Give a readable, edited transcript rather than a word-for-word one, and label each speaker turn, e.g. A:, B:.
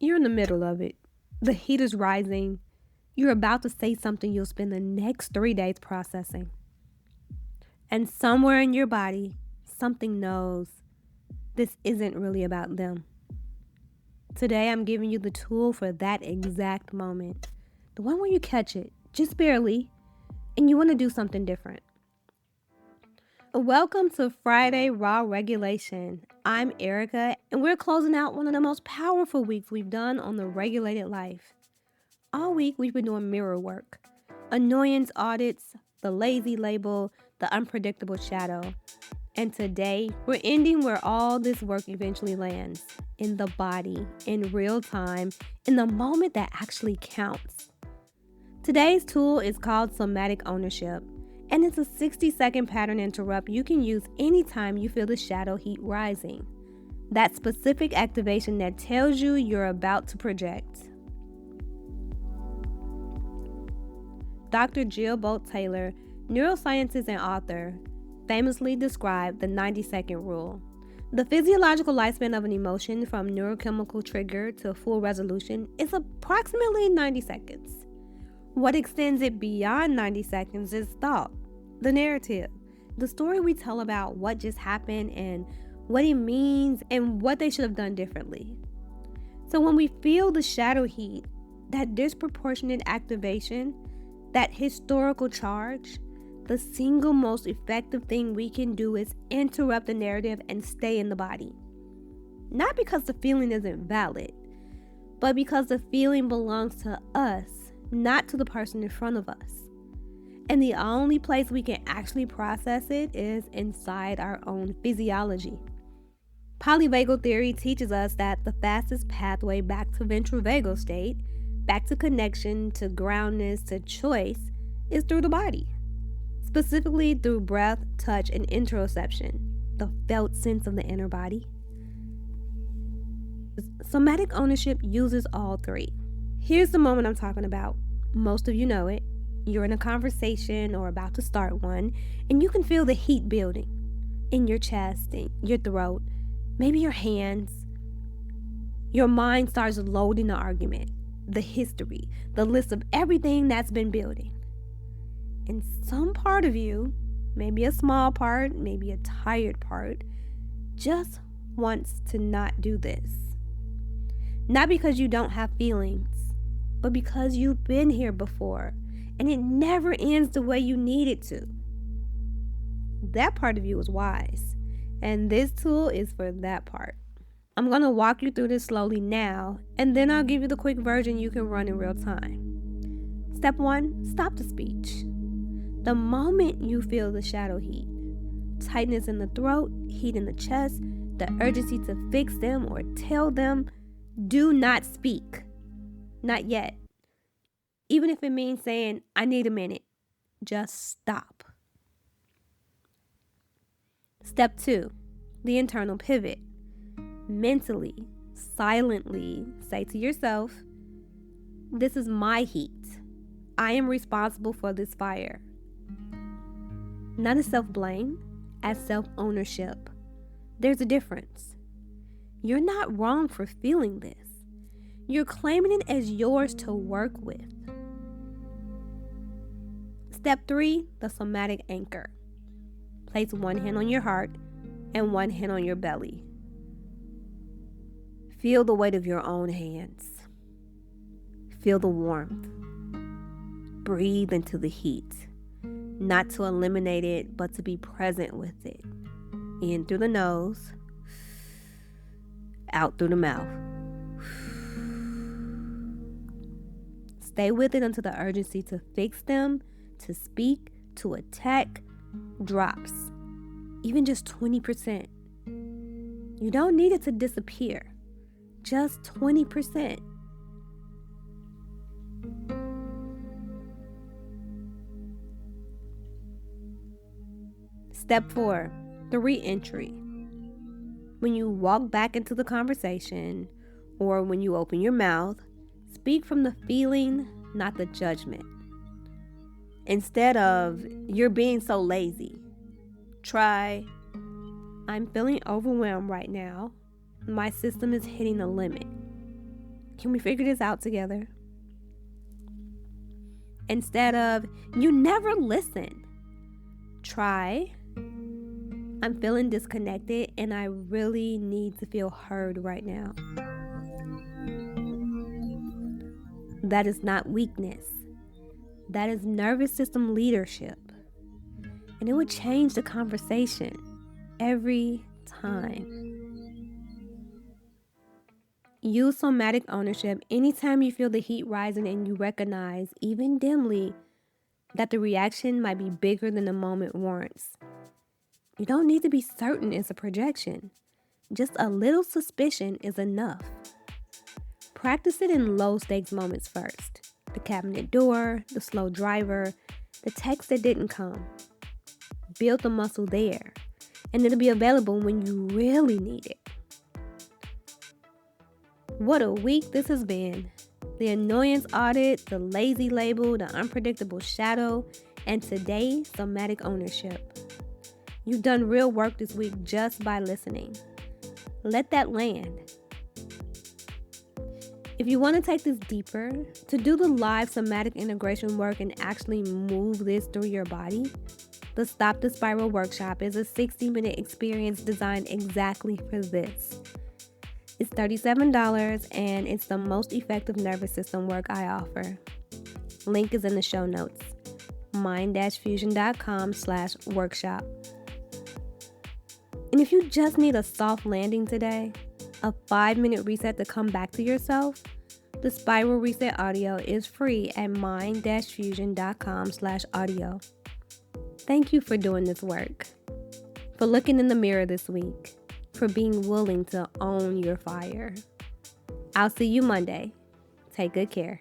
A: You're in the middle of it. The heat is rising. You're about to say something you'll spend the next 3 days processing. And somewhere in your body, something knows this isn't really about them. Today, I'm giving you the tool for that exact moment. The one where you catch it, just barely, and you want to do something different. Welcome to Friday Raw Regulation. I'm Erica, and we're closing out one of the most powerful weeks we've done on the regulated life. All week, we've been doing mirror work, annoyance audits, the lazy label, the unpredictable shadow. And today, we're ending where all this work eventually lands, in the body, in real time, in the moment that actually counts. Today's tool is called Somatic Ownership, and it's a 60-second pattern interrupt you can use anytime you feel the shadow heat rising. That specific activation that tells you you're about to project. Dr. Bolte Taylor, neuroscientist and author, famously described the 90-second rule. The physiological lifespan of an emotion from neurochemical trigger to full resolution is approximately 90 seconds. What extends it beyond 90 seconds is thought, the narrative, the story we tell about what just happened and what it means and what they should have done differently. So when we feel the shadow heat, that disproportionate activation, that historical charge, the single most effective thing we can do is interrupt the narrative and stay in the body. Not because the feeling isn't valid, but because the feeling belongs to us, not to the person in front of us. And the only place we can actually process it is inside our own physiology. Polyvagal Theory teaches us that the fastest pathway back to ventral vagal state, back to connection, to groundness, to choice, is through the body. Specifically through breath, touch, and interoception, the felt sense of the inner body. Somatic ownership uses all three. Here's the moment I'm talking about. Most of you know it. You're in a conversation or about to start one, and you can feel the heat building in your chest, in your throat, maybe your hands. Your mind starts loading the argument, the history, the list of everything that's been building. And some part of you, maybe a small part, maybe a tired part, just wants to not do this. Not because you don't have feelings, but because you've been here before and it never ends the way you need it to. That part of you is wise, and this tool is for that part. I'm going to walk you through this slowly now, and then I'll give you the quick version you can run in real time. Step 1, stop the speech. The moment you feel the shadow heat, tightness in the throat, heat in the chest, the urgency to fix them or tell them, do not speak. Not yet. Even if it means saying, I need a minute, just stop. Step 2, the internal pivot. Mentally, silently say to yourself, this is my heat. I am responsible for this fire. Not as self-blame, as self-ownership. There's a difference. You're not wrong for feeling this. You're claiming it as yours to work with. Step 3, the somatic anchor. Place one hand on your heart and one hand on your belly. Feel the weight of your own hands. Feel the warmth. Breathe into the heat. Not to eliminate it, but to be present with it. In through the nose, out through the mouth. Stay with it until the urgency to fix them, to speak, to attack, drops. Even just 20%. You don't need it to disappear. Just 20%. Step 4, the re-entry. When you walk back into the conversation or when you open your mouth, speak from the feeling, not the judgment. Instead of, you're being so lazy, try, I'm feeling overwhelmed right now. My system is hitting a limit. Can we figure this out together? Instead of, you never listen. Try, I'm feeling disconnected and I really need to feel heard right now. That is not weakness. That is nervous system leadership. And it would change the conversation every time. Use somatic ownership anytime you feel the heat rising and you recognize, even dimly, that the reaction might be bigger than the moment warrants. You don't need to be certain it's a projection. Just a little suspicion is enough. Practice it in low-stakes moments first. The cabinet door, the slow driver, the text that didn't come. Build the muscle there, and it'll be available when you really need it. What a week this has been. The annoyance audit, the lazy label, the unpredictable shadow, and today, somatic ownership. You've done real work this week just by listening. Let that land. If you want to take this deeper, to do the live somatic integration work and actually move this through your body, the Stop the Spiral workshop is a 60-minute experience designed exactly for this. It's $37 and it's the most effective nervous system work I offer. Link is in the show notes. mind-fusion.com/workshop. And if you just need a soft landing today, a 5-minute reset to come back to yourself, the Spiral Reset audio is free at mind-fusion.com/audio. Thank you for doing this work, for looking in the mirror this week, for being willing to own your fire. I'll see you Monday. Take good care.